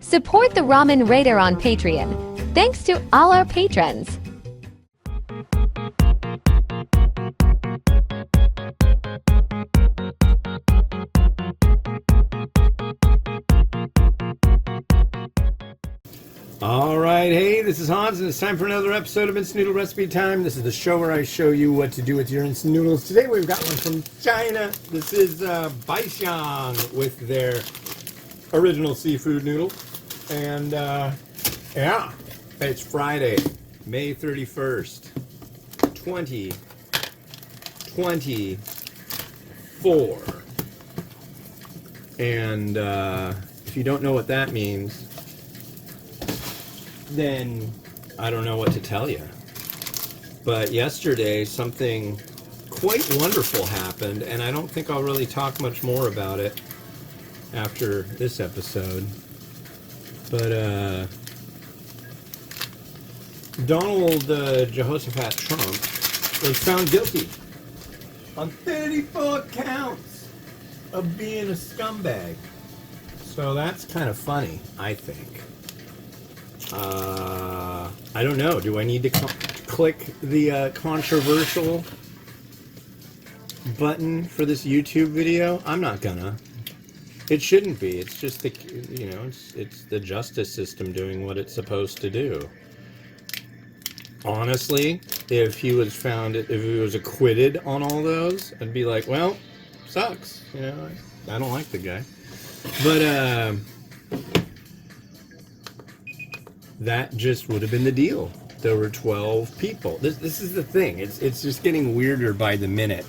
Support the Ramen Raider on Patreon. Thanks to all our patrons. Alright, hey, this is Hans, and it's time for another episode of Instant Noodle Recipe Time. This is the show where I show you what to do with your instant noodles. Today we've got one from China. This is Baixiang with their original seafood noodle. And, yeah, it's Friday, May 31st, 2024. And if you don't know what that means, then I don't know what to tell you. But yesterday something quite wonderful happened, and I don't think I'll really talk much more about it after this episode. But Donald Jehoshaphat Trump was found guilty on 34 counts of being a scumbag. So that's kind of funny, I think. I don't know. Do I need to click the controversial button for this YouTube video? I'm not gonna. It shouldn't be. It's just the, you know, it's the justice system doing what it's supposed to do. Honestly, if he was acquitted on all those, I'd be like, well, sucks. You know, I don't like the guy. But that just would have been the deal. There were 12 people. This is the thing. It's just getting weirder by the minute.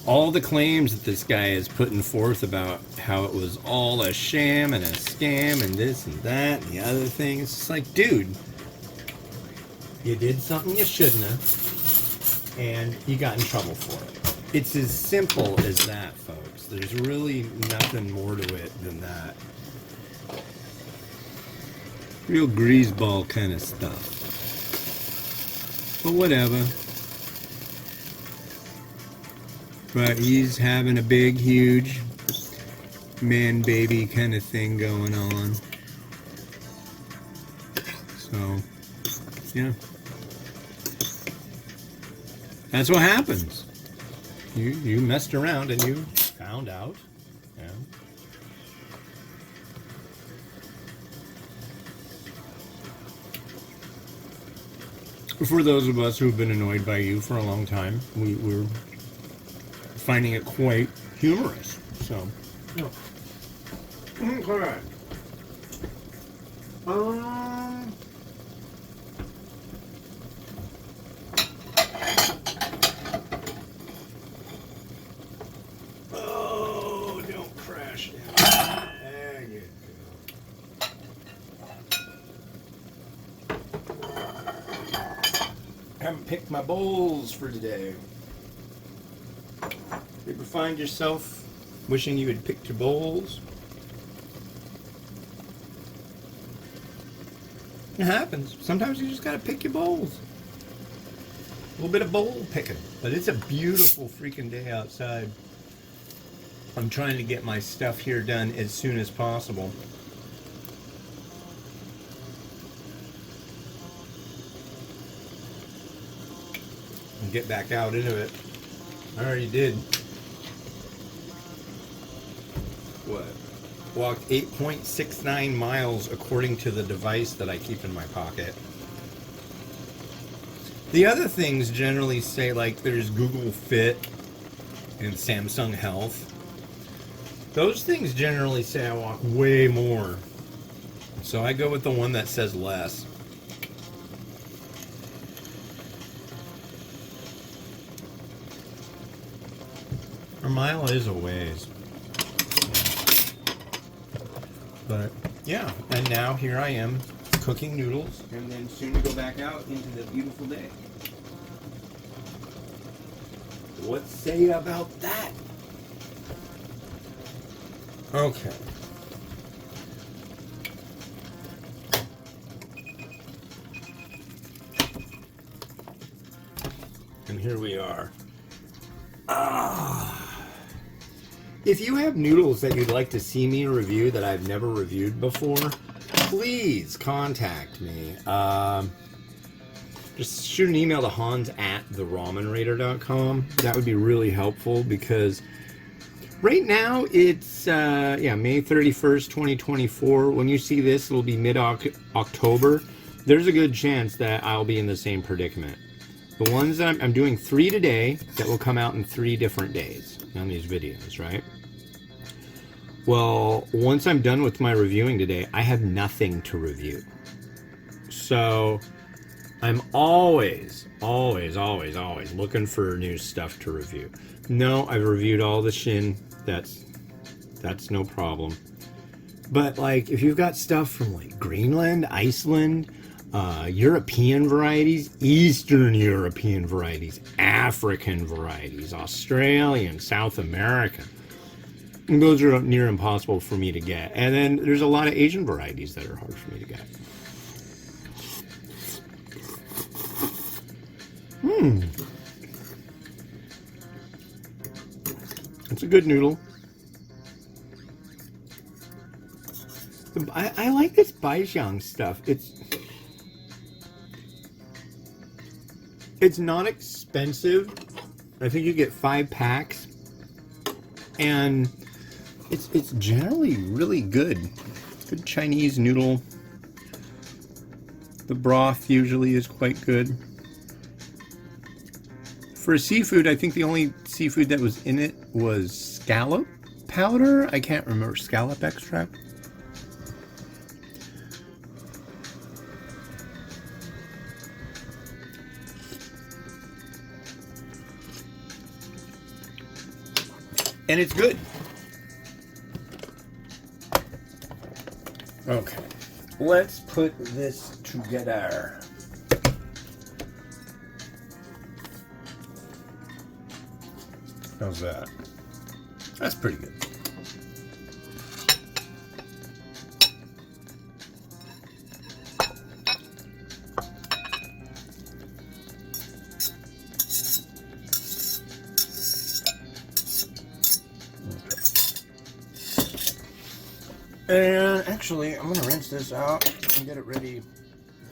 All the claims that this guy is putting forth about how it was all a sham and a scam and this and that and the other thing. It's just like, dude, you did something you shouldn't have, and you got in trouble for it. It's as simple as that, folks. There's really nothing more to it than that. Real greaseball kind of stuff. But whatever. But he's having a big, huge man-baby kind of thing going on. So, yeah. That's what happens. You messed around and you found out. Yeah. For those of us who've been annoyed by you for a long time, we're finding it quite humorous. So, no. Okay. Oh, don't crash down. There you go. Haven't picked my bowls for today. You ever find yourself wishing you had picked your bowls? It happens. Sometimes you just gotta pick your bowls. A little bit of bowl picking. But it's a beautiful freaking day outside. I'm trying to get my stuff here done as soon as possible. And get back out into it. I already did. What? Walked 8.69 miles according to the device that I keep in my pocket. The other things generally say, like, there's Google Fit and Samsung Health. Those things generally say I walk way more. So I go with the one that says less. A mile is a ways. But yeah, and now here I am cooking noodles, and then soon to go back out into the beautiful day. What say about that? Okay. And here we are. If you have noodles that you'd like to see me review that I've never reviewed before, please contact me. Just shoot an email to hans@theramenraider.com. That would be really helpful because right now it's May 31st, 2024. When you see this, it'll be mid-October. There's a good chance that I'll be in the same predicament. The ones that I'm doing 3 today that will come out in 3 different days on these videos, right? Well, once I'm done with my reviewing today, I have nothing to review. So I'm always looking for new stuff to review. No, I've reviewed all the Shin. That's no problem. But like, if you've got stuff from like Greenland, Iceland, European varieties, Eastern European varieties, African varieties, Australian, South American, those are near impossible for me to get. And then there's a lot of Asian varieties that are hard for me to get. It's a good noodle. I like this Baixiang stuff. It's not expensive. I think you get 5 packs, and it's generally really good. Good Chinese noodle. The broth usually is quite good. For seafood, I think the only seafood that was in it was scallop powder. I can't remember, scallop extract. And it's good. Okay, let's put this together. How's that? That's pretty good. And actually, I'm gonna rinse this out and get it ready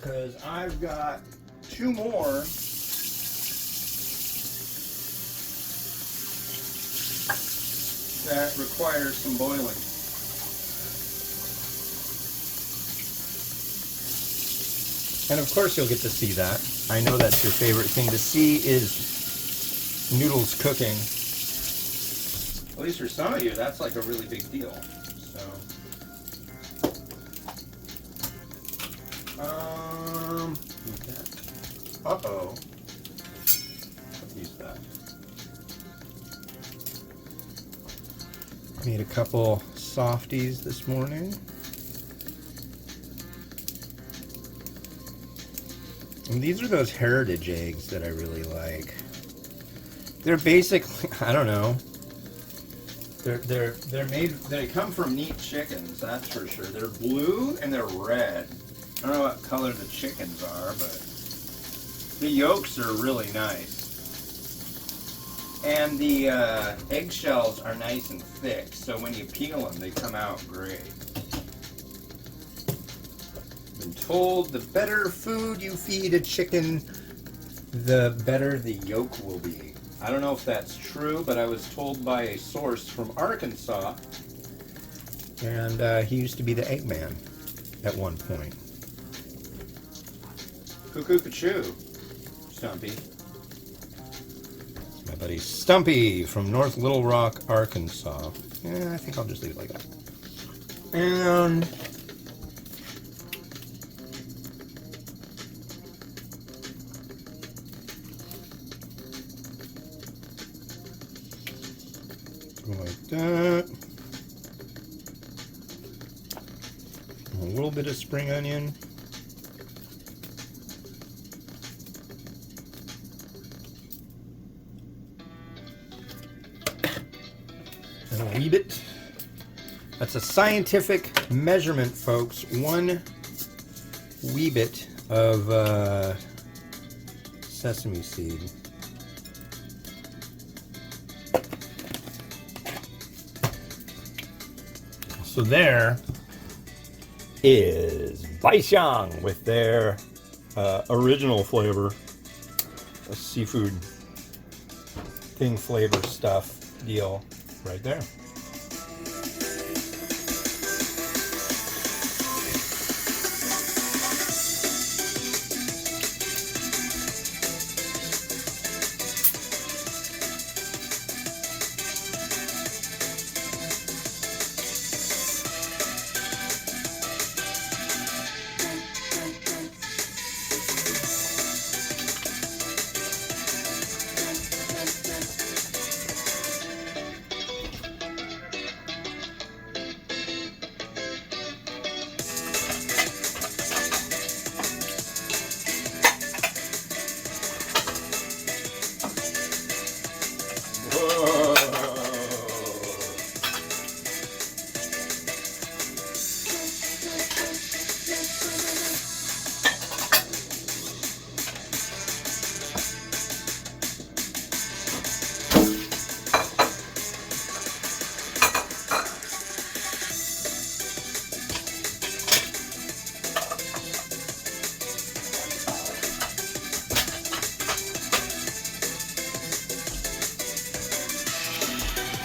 because I've got 2 more that require some boiling. And of course you'll get to see that. I know that's your favorite thing to see is Noodles cooking. At least for some of you, that's like a really big deal. So, uh-oh. Use that. Made a couple softies this morning. And these are those heritage eggs that I really like. They're basically, I don't know. They're made, they come from neat chickens, that's for sure. They're blue and they're red. I don't know what color the chickens are, but the yolks are really nice. And the eggshells are nice and thick, so when you peel them, they come out great. Been told the better food you feed a chicken, the better the yolk will be. I don't know if that's true, but I was told by a source from Arkansas, and he used to be the Eggman at one point. Cuckoo-ca-choo, Stumpy. My buddy Stumpy from North Little Rock, Arkansas. Yeah, I think I'll just leave it like that. And like that. A little bit of spring onion. And a wee bit. That's a scientific measurement, folks. 1 wee bit of sesame seed. So there is Baixiang with their original flavor, a seafood thing flavor stuff deal right there.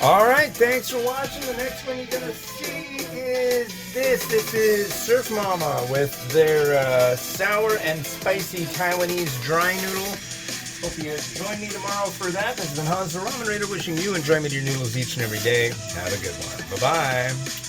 All right, thanks for watching. The next one you're gonna see is this. This is Surf Mama with their sour and spicy Taiwanese dry noodle. Hope you join me tomorrow for that. This has been Hans the Ramen Raider wishing you enjoyment of your noodles each and every day. Have a good one. Bye-bye.